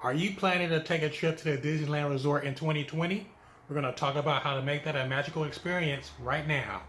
Are you planning to take a trip to the Disneyland Resort in 2020? We're going to talk about how to make that a magical experience right now.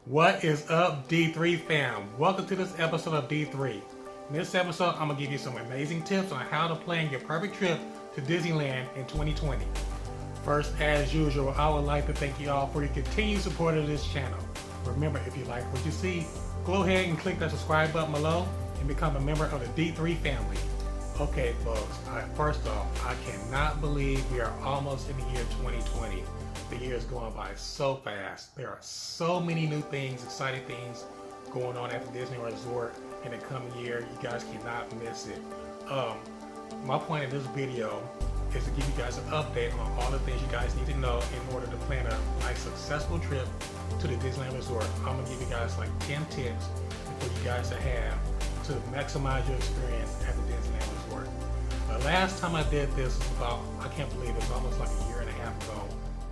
What is up, D3 fam? Welcome to this episode of D3. In this episode, I'm going to give you some amazing tips on how to plan your perfect trip to Disneyland in 2020. First, as usual, I would like to thank you all for your continued support of this channel. Remember, if you like what you see, go ahead and click that subscribe button below and become a member of the D3 family. Okay, folks, first off, I cannot believe we are almost in the year 2020. The year is going by so fast. There are so many new things, exciting things going on at the Disney Resort in the coming year. You guys cannot miss it. My point in this video is to give you guys an update on all the things you guys need to know in order to plan a nice, successful trip to the Disneyland Resort. I'm gonna give you guys like 10 tips for you guys to have to maximize your experience at the Disneyland Resort. The last time I did this was about, I can't believe it was almost like a year and a half ago.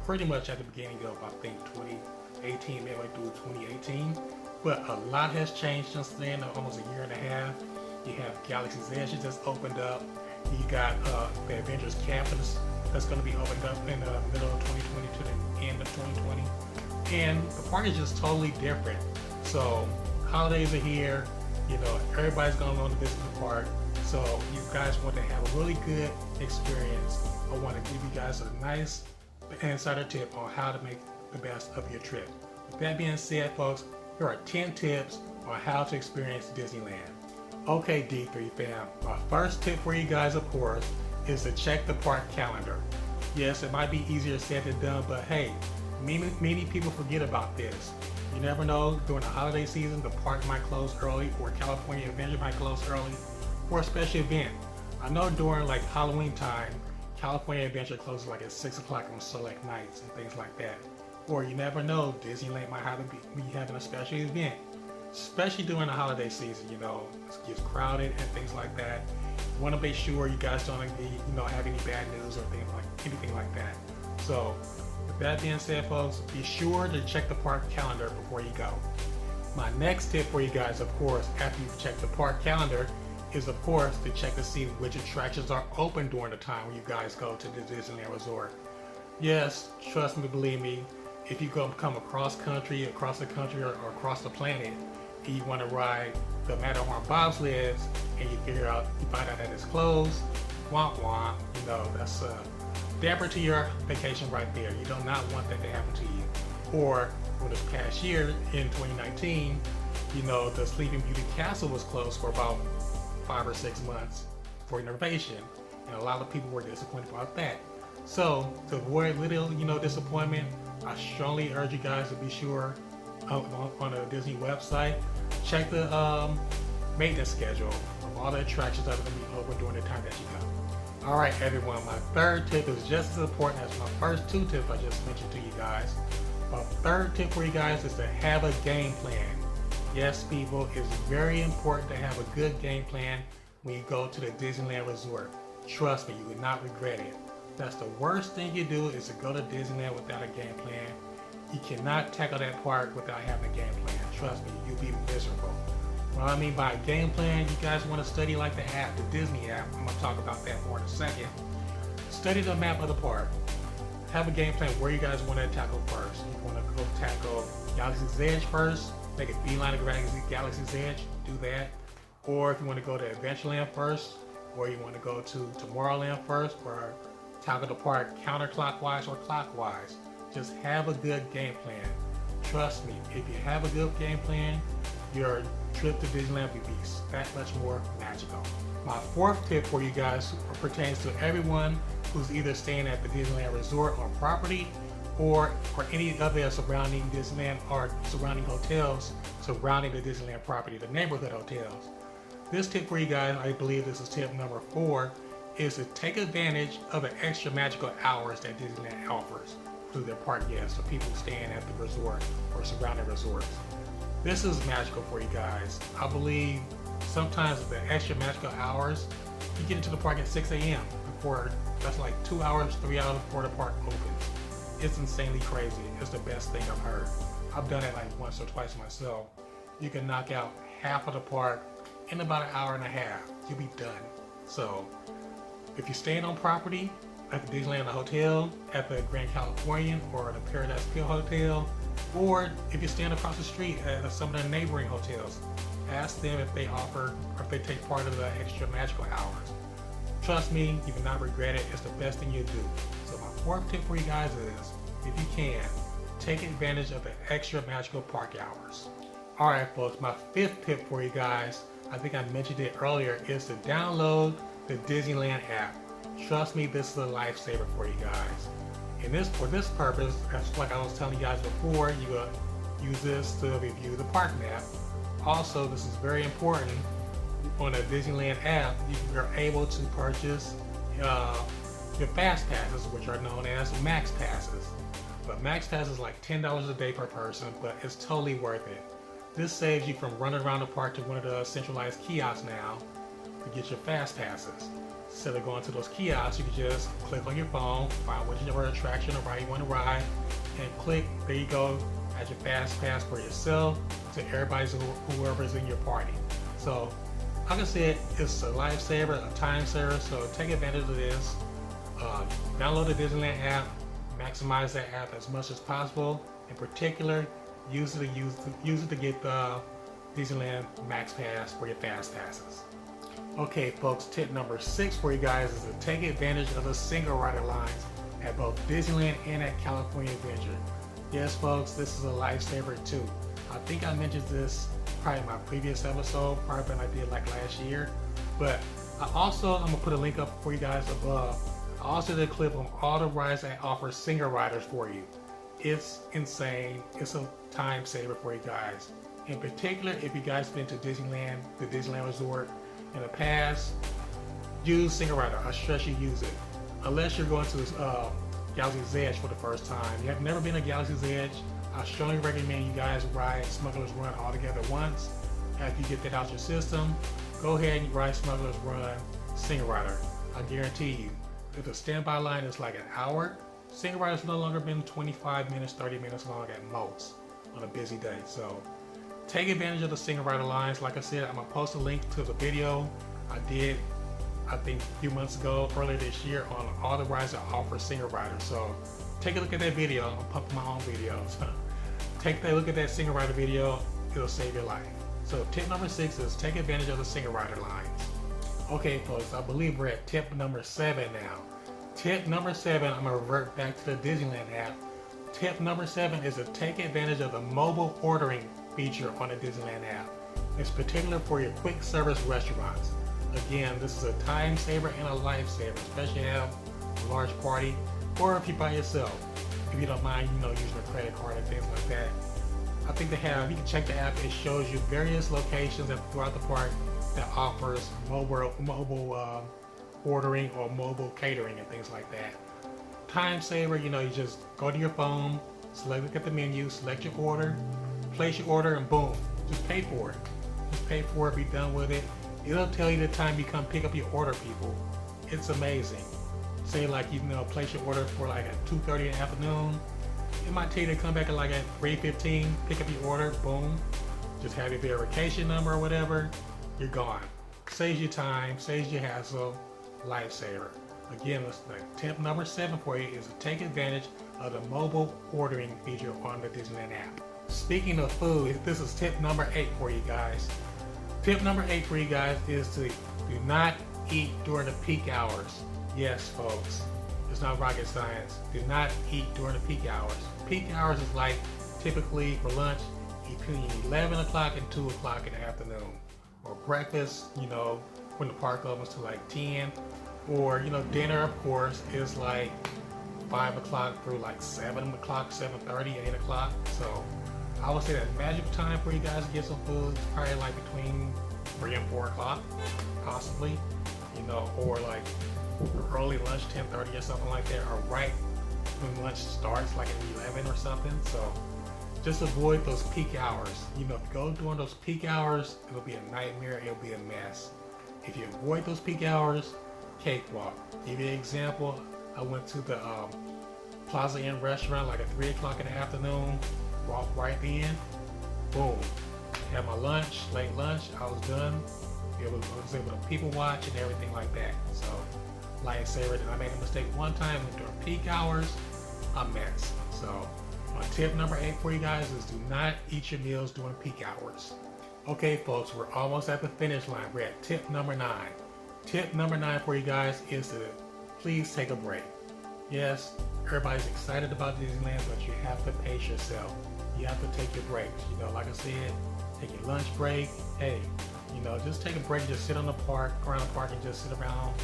Pretty much at the beginning of, I think, 2018, midway through 2018. But a lot has changed since then, almost a year and a half. You have Galaxy's Edge that just opened up. You got the Avengers Campus that's going to be opened up in the middle of 2020 to the end of 2020. And the park is just totally different. So holidays are here, you know, everybody's going to visit the park. So you guys want to have a really good experience. I want to give you guys a nice insider tip on how to make the best of your trip. With that being said, folks, here are 10 tips on how to experience Disneyland. Okay, D3 fam, my first tip for you guys, of course, is to check the park calendar. Yes, it might be easier said than done, but hey, many people forget about this. You never know, during the holiday season, the park might close early, or California Adventure might close early for a special event. I know during like Halloween time, California Adventure closes like at 6 o'clock on select nights and things like that. Or you never know, Disneyland might be having a special event. Especially during the holiday season, you know, it gets crowded and things like that. You want to make sure you guys don't have any bad news or anything like that. So, with that being said, folks, be sure to check the park calendar before you go. My next tip for you guys, of course, after you've checked the park calendar, is of course to check to see which attractions are open during the time when you guys go to the Disneyland Resort. Yes, trust me, believe me, if you come across the country or across the planet, and you want to ride the Matterhorn bobsleds and you find out that it's closed, womp womp, you know, that's a damper to your vacation right there. You do not want that to happen to you. Or for this past year in 2019, you know, the Sleeping Beauty Castle was closed for about 5 or 6 months for renovation, and a lot of people were disappointed about that. So to avoid little, disappointment, I strongly urge you guys to be sure on the Disney website, check the maintenance schedule of all the attractions that are going to be open during the time that you go. Alright everyone, my third tip is just as important as my first 2 tips I just mentioned to you guys. My third tip for you guys is to have a game plan. Yes, people, it's very important to have a good game plan when you go to the Disneyland Resort. Trust me, you will not regret it. That's the worst thing you do, is to go to Disneyland without a game plan. You cannot tackle that park without having a game plan. Trust me, you'll be miserable. What I mean by a game plan, you guys want to study like the app, the Disney app. I'm going to talk about that more in a second. Study the map of the park. Have a game plan where you guys want to tackle first. You want to go tackle Galaxy's Edge first, make a beeline of Galaxy's Edge, do that. Or if you want to go to Adventureland first, or you want to go to Tomorrowland first, or tackle the park counterclockwise or clockwise. Just have a good game plan. Trust me, if you have a good game plan, your trip to Disneyland will be that much more magical. My fourth tip for you guys pertains to everyone who's either staying at the Disneyland Resort on property or any other surrounding Disneyland or surrounding hotels surrounding the Disneyland property, the neighborhood hotels. This tip for you guys, I believe this is tip number 4, is to take advantage of the extra magical hours that Disneyland offers to their park guests or people staying at the resort or surrounding resorts. This is magical for you guys. I believe sometimes the extra magical hours, you get into the park at 6 a.m. before, that's like 2 hours, 3 hours before the park opens. It's insanely crazy. It's the best thing I've heard. I've done it like once or twice myself, you can knock out half of the park in about an hour and a half. You'll be done. So if you're staying on property at the Disneyland Hotel, at the Grand Californian or the Paradise Pier Hotel, or if you're staying across the street at some of the neighboring hotels, ask them if they offer or if they take part of the extra magical hours. Trust me, you will not regret it. It's the best thing you do. So my fourth tip for you guys is, if you can, take advantage of the extra magical park hours. Alright folks, my fifth tip for you guys, I think I mentioned it earlier, is to download the Disneyland app. Trust me, this is a lifesaver for you guys. And for this purpose, like I was telling you guys before, you will use this to review the park map. Also, this is very important. On the Disneyland app, you're able to purchase your fast passes, which are known as max passes. But max pass is like $10 a day per person, but it's totally worth it. This saves you from running around the park to one of the centralized kiosks now to get your fast passes. Instead of going to those kiosks, you can just click on your phone, find whichever attraction or ride you want to ride, and click, there you go, add your fast pass for yourself, to everybody's, whoever's in your party. So, like I said, it's a lifesaver, a time saver, so take advantage of this. Download the Disneyland app, maximize that app as much as possible. In particular, use it to get the Disneyland Max Pass for your fast passes. Okay folks, tip number 6 for you guys is to take advantage of the single rider lines at both Disneyland and at California Adventure. Yes folks, this is a lifesaver too. I think I mentioned this probably in my previous episode, probably when I did like last year. But I'm gonna put a link up for you guys above. I also did a clip on all the rides that offer single riders for you. It's insane. It's a time saver for you guys. In particular, if you guys been to Disneyland, the Disneyland Resort in the past, use single rider. I stress you use it. Unless you're going to Galaxy's Edge for the first time. You have never been to Galaxy's Edge, I strongly recommend you guys ride Smuggler's Run all together once. After you get that out your system, go ahead and ride Smuggler's Run single rider. I guarantee you, if the standby line is like an hour, single rider's no longer been 25 minutes, 30 minutes long at most on a busy day. So take advantage of the single rider lines. Like I said, I'm gonna post a link to the video I did, I think a few months ago, earlier this year, on all the rides that offer single riders. So take a look at that video. I'm pumping my own videos. Take a look at that single rider video. It'll save your life. So tip number 6 is take advantage of the single rider lines. Okay folks, I believe we're at tip number 7 now. Tip number 7, I'm gonna revert back to the Disneyland app. Tip number 7 is to take advantage of the mobile ordering feature on the Disneyland app. It's particular for your quick service restaurants. Again, this is a time saver and a lifesaver, especially if you have a large party, or if you're by yourself. If you don't mind, using a credit card and things like that. I think they have, you can check the app, it shows you various locations throughout the park that offers mobile ordering or mobile catering and things like that. Time saver, you just go to your phone, look at the menu, select your order, place your order, and boom, just pay for it. Just pay for it, be done with it. It'll tell you the time you come pick up your order, people. It's amazing. Say like place your order for like at 2:30 in the afternoon. It might tell you to come back at like at 3:15, pick up your order, boom. Just have your verification number or whatever, you're gone. Saves you time, saves you hassle, lifesaver. Again, tip number 7 for you is to take advantage of the mobile ordering feature on the Disneyland app. Speaking of food, this is tip number 8 for you guys. Tip number 8 for you guys is to do not eat during the peak hours. Yes, folks, it's not rocket science. Do not eat during the peak hours. Peak hours is like typically for lunch between 11 o'clock and 2 o'clock in the afternoon. Or breakfast, when the park opens to like 10. Or, dinner, of course, is like 5 o'clock through like 7 o'clock, 7:30, 8 o'clock. So I would say that magic time for you guys to get some food is probably like between 3 and 4 o'clock, possibly. Or like early lunch, 10:30 or something like that, or right when lunch starts, like at 11 or something. So just avoid those peak hours. If you go during those peak hours, it'll be a nightmare, it'll be a mess. If you avoid those peak hours, cakewalk. Give you an example, I went to the Plaza Inn restaurant like at 3 o'clock in the afternoon, walked right in, boom, Had my lunch, late lunch, I was done. I was able to people watch and everything like that. So, lifesaver. I made a mistake one time during peak hours, a mess. So, my tip number 8 for you guys is do not eat your meals during peak hours. Okay, folks, we're almost at the finish line. We're at tip number 9. Tip number 9 for you guys is to please take a break. Yes, everybody's excited about Disneyland, but you have to pace yourself. You have to take your breaks. You know, like I said, take your lunch break. Hey, you know, just take a break. Just sit on the park, around the park, and just sit around.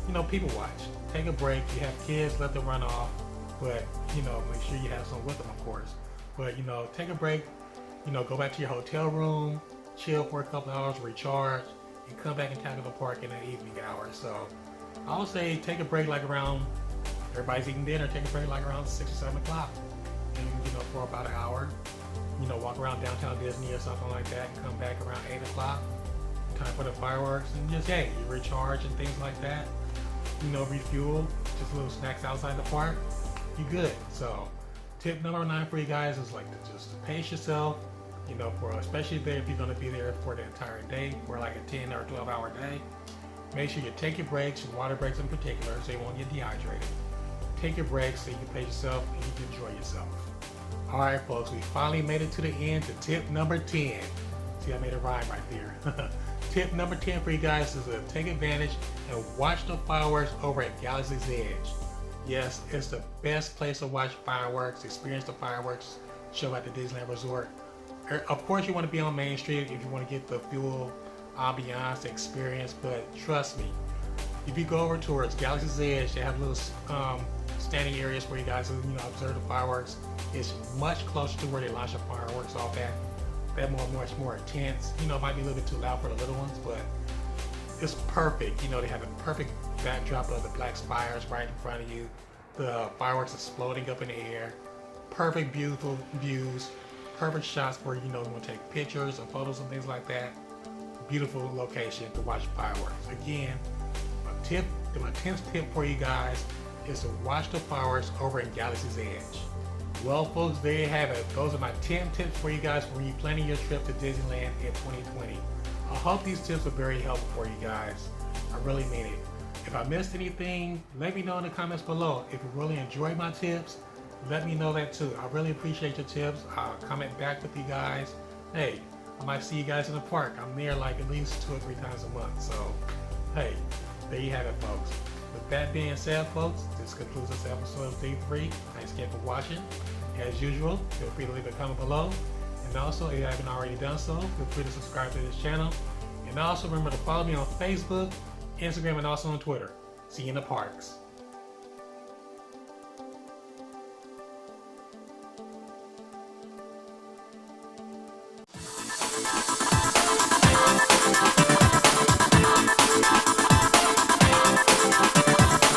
You know, people watch. Take a break. You have kids, let them run off. But, you know, make sure you have some with them, of course. But, you know, take a break. You know, go back to your hotel room, chill for a couple hours, recharge, and come back and tackle the park in the evening hours. So, I would say take a break like around, everybody's eating dinner, take a break like around 6 or 7 o'clock. And, you know, for about an hour, you know, walk around downtown Disney or something like that and come back around 8 o'clock. Time for the fireworks and just, hey, you recharge and things like that. You know, refuel, just little snacks outside the park. You good. So, tip number 9 for you guys is like to just pace yourself, you know, for especially if you're going to be there for the entire day, for like a 10 or 12 hour day. Make sure you take your breaks, water breaks in particular, so you won't get dehydrated. Take your breaks so you can pace yourself and you can enjoy yourself. Alright folks, we finally made it to the end to tip number 10. See, I made a rhyme right there. Tip number 10 for you guys is to take advantage and watch the fireworks over at Galaxy's Edge. Yes, it's the best place to watch fireworks, experience the fireworks show at the Disneyland Resort. Of course, you want to be on Main Street if you want to get the full ambiance experience, but trust me, if you go over towards Galaxy's Edge, they have little standing areas where you guys observe the fireworks. It's much closer to where they launch the fireworks off at. They're much more intense. You know, it might be a little bit too loud for the little ones, but it's perfect. You know, they have a perfect backdrop of the black spires right in front of you. The fireworks exploding up in the air. Perfect, beautiful views. Perfect shots where, you want to take pictures and photos and things like that. Beautiful location to watch fireworks. Again, my 10th tip for you guys is to watch the fireworks over in Galaxy's Edge. Well, folks, there you have it. Those are my 10 tips for you guys when you're planning your trip to Disneyland in 2020. I hope these tips were very helpful for you guys. I really mean it. If I missed anything, let me know in the comments below. If you really enjoyed my tips, let me know that too. I really appreciate your tips. I'll comment back with you guys. Hey, I might see you guys in the park. I'm there like at least 2 or 3 times a month. So, hey, there you have it, folks. With that being said, folks, this concludes this episode of D3. Thanks again for watching. As usual, feel free to leave a comment below. And also, if you haven't already done so, feel free to subscribe to this channel. And also remember to follow me on Facebook, Instagram, and also on Twitter. See you in the parks.